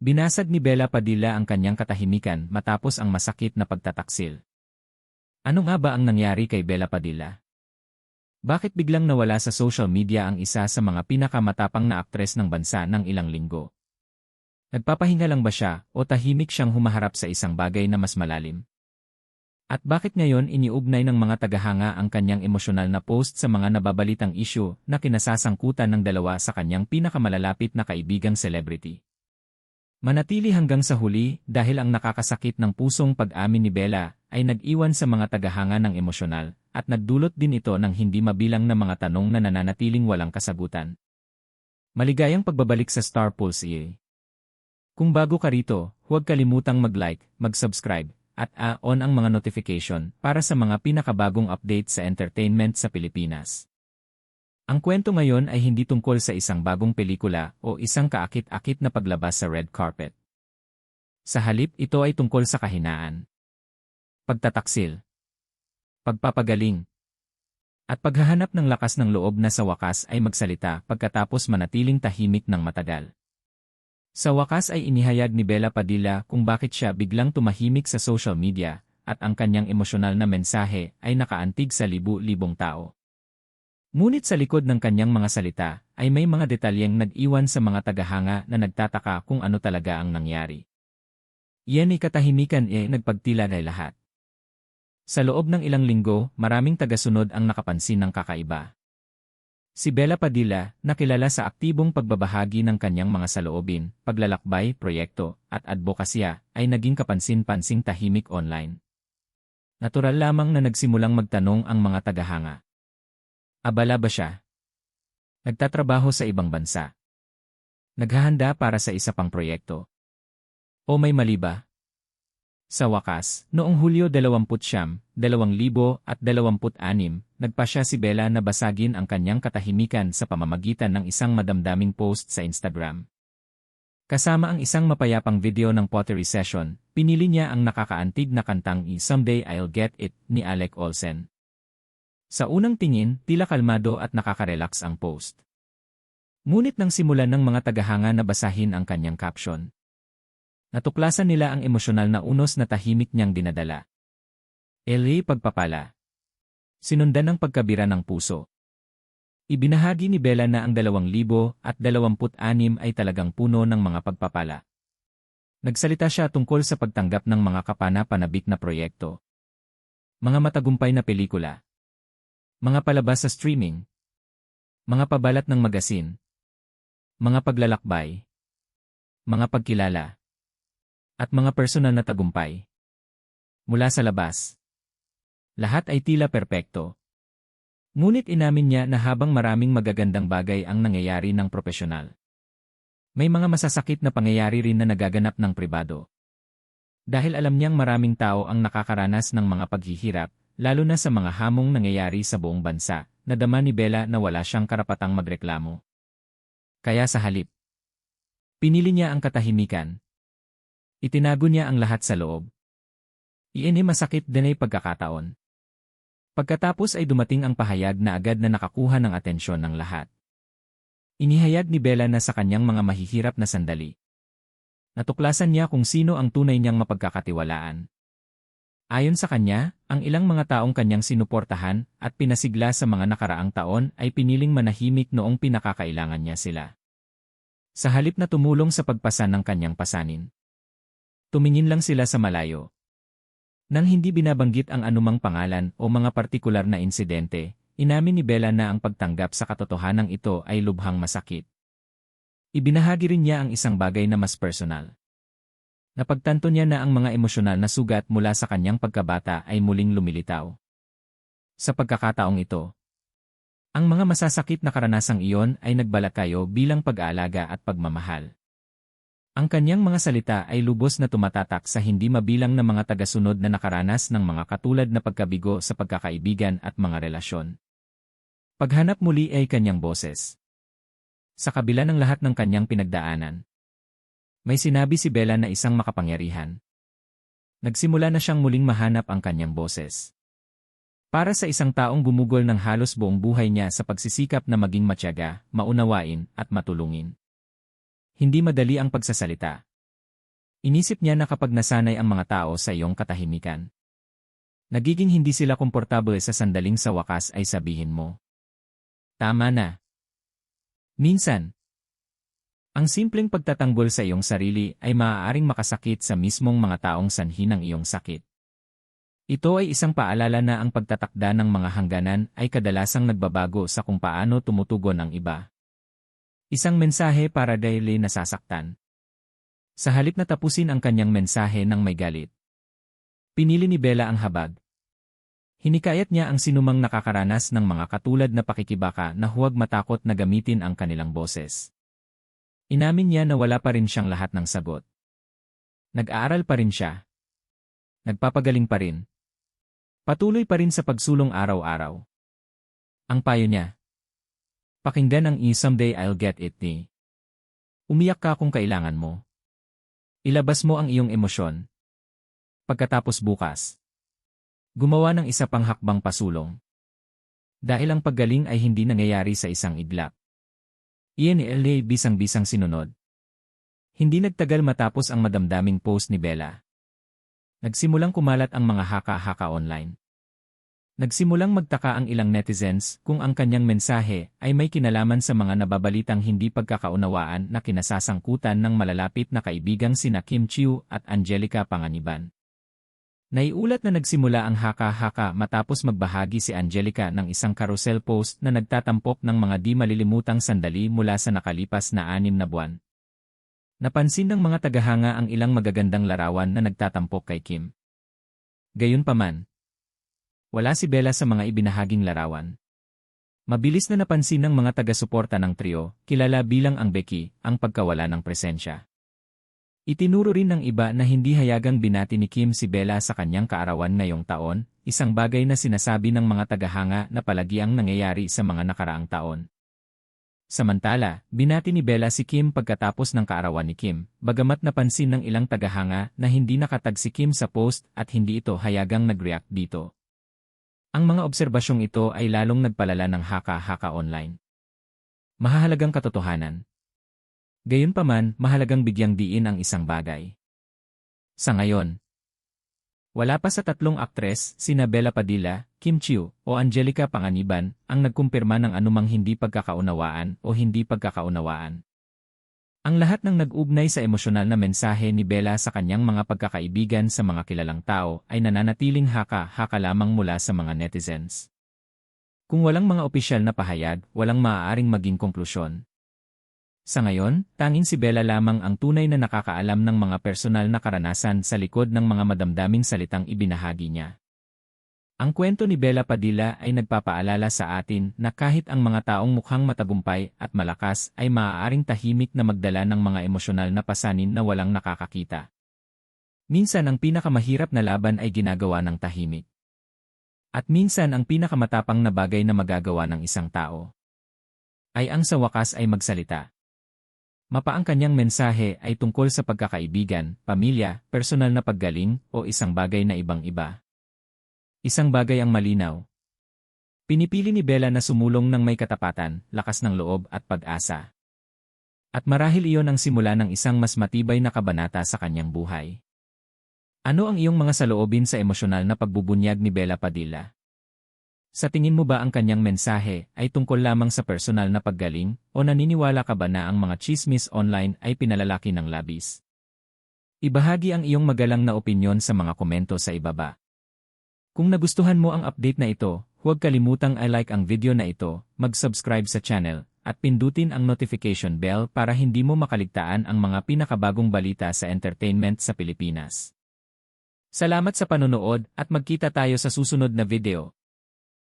Binasag ni Bella Padilla ang kanyang katahimikan matapos ang masakit na pagtataksil. Ano nga ba ang nangyari kay Bella Padilla? Bakit biglang nawala sa social media ang isa sa mga pinakamatapang na aktres ng bansa ng ilang linggo? Nagpapahinga lang ba siya o tahimik siyang humaharap sa isang bagay na mas malalim? At bakit ngayon iniugnay ng mga tagahanga ang kanyang emosyonal na post sa mga nababalitang issue na kinasasangkutan ng dalawa sa kanyang pinakamalalapit na kaibigang celebrity? Manatili hanggang sa huli dahil ang nakakasakit ng pusong pag-amin ni Bella ay nag-iwan sa mga tagahanga ng emosyonal at nagdulot din ito ng hindi mabilang na mga tanong na nananatiling walang kasagutan. Maligayang pagbabalik sa Star Pulse. Kung bago ka rito, huwag kalimutang mag-like, mag-subscribe, at on ang mga notification para sa mga pinakabagong update sa entertainment sa Pilipinas. Ang kwento ngayon ay hindi tungkol sa isang bagong pelikula o isang kaakit-akit na paglabas sa red carpet. Sa halip, ito ay tungkol sa kahinaan, pagtataksil, pagpapagaling, at paghahanap ng lakas ng loob na sa wakas ay magsalita pagkatapos manatiling tahimik ng matagal. Sa wakas ay inihayag ni Bella Padilla kung bakit siya biglang tumahimik sa social media at ang kanyang emosyonal na mensahe ay nakaantig sa libu-libong tao. Ngunit sa likod ng kanyang mga salita ay may mga detalyeng nag-iwan sa mga tagahanga na nagtataka kung ano talaga ang nangyari. Iyan ay katahimikan nagpagtila kay lahat. Sa loob ng ilang linggo, maraming tagasunod ang nakapansin ng kakaiba. Si Bella Padilla, na kilala sa aktibong pagbabahagi ng kanyang mga saloobin, paglalakbay, proyekto, at advokasya, ay naging kapansin-pansing tahimik online. Natural lamang na nagsimulang magtanong ang mga tagahanga. Abala ba siya? Nagtatrabaho sa ibang bansa? Naghahanda para sa isa pang proyekto? O may mali ba? Sa wakas, noong Hulyo 20, 2026, nagpa siya si Bella na basagin ang kanyang katahimikan sa pamamagitan ng isang madamdaming post sa Instagram. Kasama ang isang mapayapang video ng pottery session, pinili niya ang nakakaantig na kantang Someday I'll Get It ni Alec Olsen. Sa unang tingin, tila kalmado at nakaka-relax ang post. Ngunit nang simulan ng mga tagahanga na basahin ang kanyang caption, natuklasan nila ang emosyonal na unos na tahimik niyang dinadala. Pagpapala. Sinundan ng pagkabira ng puso. Ibinahagi ni Bella na ang 2026 ay talagang puno ng mga pagpapala. Nagsalita siya tungkol sa pagtanggap ng mga kapana-panabik na proyekto, mga matagumpay na pelikula, mga palabas sa streaming, mga pabalat ng magasin, mga paglalakbay, mga pagkilala, at mga personal na tagumpay. Mula sa labas, lahat ay tila perpekto. Ngunit inamin niya na habang maraming magagandang bagay ang nangyayari ng propesyonal, may mga masasakit na pangyayari rin na nagaganap ng pribado. Dahil alam niyang maraming tao ang nakakaranas ng mga paghihirap, lalo na sa mga hamong nangyayari sa buong bansa, nadama ni Bella na wala siyang karapatang magreklamo. Kaya sa halip, pinili niya ang katahimikan. Itinago niya ang lahat sa loob. Iyan ay masakit din ay pagkakataon. Pagkatapos ay dumating ang pahayag na agad na nakakuha ng atensyon ng lahat. Inihayag ni Bella na sa kanyang mga mahihirap na sandali, natuklasan niya kung sino ang tunay niyang mapagkakatiwalaan. Ayon sa kanya, ang ilang mga taong kanyang sinuportahan at pinasigla sa mga nakaraang taon ay piniling manahimik noong pinakakailangan niya sila. Sa halip na tumulong sa pagpasan ng kanyang pasanin, tumingin lang sila sa malayo. Nang hindi binabanggit ang anumang pangalan o mga partikular na insidente, inamin ni Bella na ang pagtanggap sa katotohanan ito ay lubhang masakit. Ibinahagi rin niya ang isang bagay na mas personal. Napagtanto niya na ang mga emosyonal na sugat mula sa kanyang pagkabata ay muling lumilitaw. Sa pagkakataong ito, ang mga masasakit na karanasang iyon ay nagbalakayo bilang pag-aalaga at pagmamahal. Ang kanyang mga salita ay lubos na tumatatak sa hindi mabilang na mga tagasunod na nakaranas ng mga katulad na pagkabigo sa pagkakaibigan at mga relasyon. Paghanap muli ay kanyang boses. Sa kabila ng lahat ng kanyang pinagdaanan, may sinabi si Bella na isang makapangyarihan. Nagsimula na siyang muling mahanap ang kanyang boses. Para sa isang taong gumugol ng halos buong buhay niya sa pagsisikap na maging matyaga, maunawain, at matulungin. Hindi madali ang pagsasalita. Inisip niya na kapag nasanay ang mga tao sa iyong katahimikan, nagiging hindi sila komportable sa sandaling sa wakas ay sabihin mo, tama na. Minsan, ang simpleng pagtatanggol sa iyong sarili ay maaaring makasakit sa mismong mga taong sanhi ng iyong sakit. Ito ay isang paalala na ang pagtatakda ng mga hangganan ay kadalasang nagbabago sa kung paano tumutugon ang iba. Isang mensahe para dahil nasasaktan. Sa halip na tapusin ang kanyang mensahe ng may galit, pinili ni Bella ang habag. Hinikayat niya ang sinumang nakakaranas ng mga katulad na pakikibaka na huwag matakot na gamitin ang kanilang boses. Inamin niya na wala pa rin siyang lahat ng sagot. Nag-aaral pa rin siya. Nagpapagaling pa rin. Patuloy pa rin sa pagsulong araw-araw. Ang payo niya. Pakinggan ang Someday I'll Get It ni. Umiyak ka kung kailangan mo. Ilabas mo ang iyong emosyon. Pagkatapos bukas, gumawa ng isa pang hakbang pasulong. Dahil ang paggaling ay hindi nangyayari sa isang iglap. Iyan ni LA bisang-bisang sinunod. Hindi nagtagal matapos ang madamdaming post ni Bella. Nagsimulang kumalat ang mga haka-haka online. Nagsimulang magtaka ang ilang netizens kung ang kanyang mensahe ay may kinalaman sa mga nababalitang hindi pagkakaunawaan na kinasasangkutan ng malalapit na kaibigang sina Kim Chiu at Angelica Panganiban. Naiulat na nagsimula ang haka-haka matapos magbahagi si Angelica ng isang carousel post na nagtatampok ng mga di malilimutang sandali mula sa nakalipas na 6 na buwan. Napansin ng mga tagahanga ang ilang magagandang larawan na nagtatampok kay Kim. Gayunpaman, wala si Bella sa mga ibinahaging larawan. Mabilis na napansin ng mga taga-suporta ng trio, kilala bilang ang Becky, ang pagkawala ng presensya. Itinuro rin ng iba na hindi hayagang binati ni Kim si Bella sa kanyang kaarawan ngayong taon, isang bagay na sinasabi ng mga tagahanga na palagi ang nangyayari sa mga nakaraang taon. Samantala, binati ni Bella si Kim pagkatapos ng kaarawan ni Kim, bagamat napansin ng ilang tagahanga na hindi nakatag si Kim sa post at hindi ito hayagang nag-react dito. Ang mga obserbasyong ito ay lalong nagpalala ng haka-haka online. Mahahalagang katotohanan. Gayunpaman, mahalagang bigyang diin ang isang bagay. Sa ngayon, wala pa sa 3 aktres, sina Bella Padilla, Kim Chiu, o Angelica Panganiban, ang nagkumpirma ng anumang hindi pagkakaunawaan o hindi pagkakaunawaan. Ang lahat ng nag-ugnay sa emosyonal na mensahe ni Bella sa kanyang mga pagkakaibigan sa mga kilalang tao ay nananatiling haka-haka lamang mula sa mga netizens. Kung walang mga opisyal na pahayag, walang maaaring maging konklusyon. Sa ngayon, tanging si Bella lamang ang tunay na nakakaalam ng mga personal na karanasan sa likod ng mga madamdaming salitang ibinahagi niya. Ang kwento ni Bella Padilla ay nagpapaalala sa atin na kahit ang mga taong mukhang matagumpay at malakas ay maaaring tahimik na magdala ng mga emosyonal na pasanin na walang nakakakita. Minsan ang pinakamahirap na laban ay ginagawa ng tahimik. At minsan ang pinakamatapang na bagay na magagawa ng isang tao ay ang sa wakas ay magsalita. Mapa ang kanyang mensahe ay tungkol sa pagkakaibigan, pamilya, personal na paggaling, o isang bagay na ibang-iba. Isang bagay ang malinaw. Pinipili ni Bella na sumulong ng may katapatan, lakas ng loob at pag-asa. At marahil iyon ang simula ng isang mas matibay na kabanata sa kanyang buhay. Ano ang iyong mga saloobin sa emosyonal na pagbubunyag ni Bella Padilla? Sa tingin mo ba ang kanyang mensahe ay tungkol lamang sa personal na paggaling o naniniwala ka ba na ang mga chismis online ay pinalalaki ng labis? Ibahagi ang iyong magalang na opinyon sa mga komento sa ibaba. Kung nagustuhan mo ang update na ito, huwag kalimutang i-like ang video na ito, mag-subscribe sa channel, at pindutin ang notification bell para hindi mo makaligtaan ang mga pinakabagong balita sa entertainment sa Pilipinas. Salamat sa panonood at magkita tayo sa susunod na video.